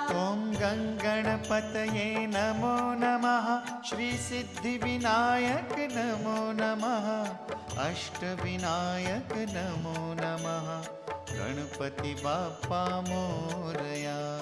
ॐ गणपतये नमो नमः। श्री सिद्धिविनायक नमो नमः। अष्टविनायक नमो नमः। गणपति बाप्पा मोरया।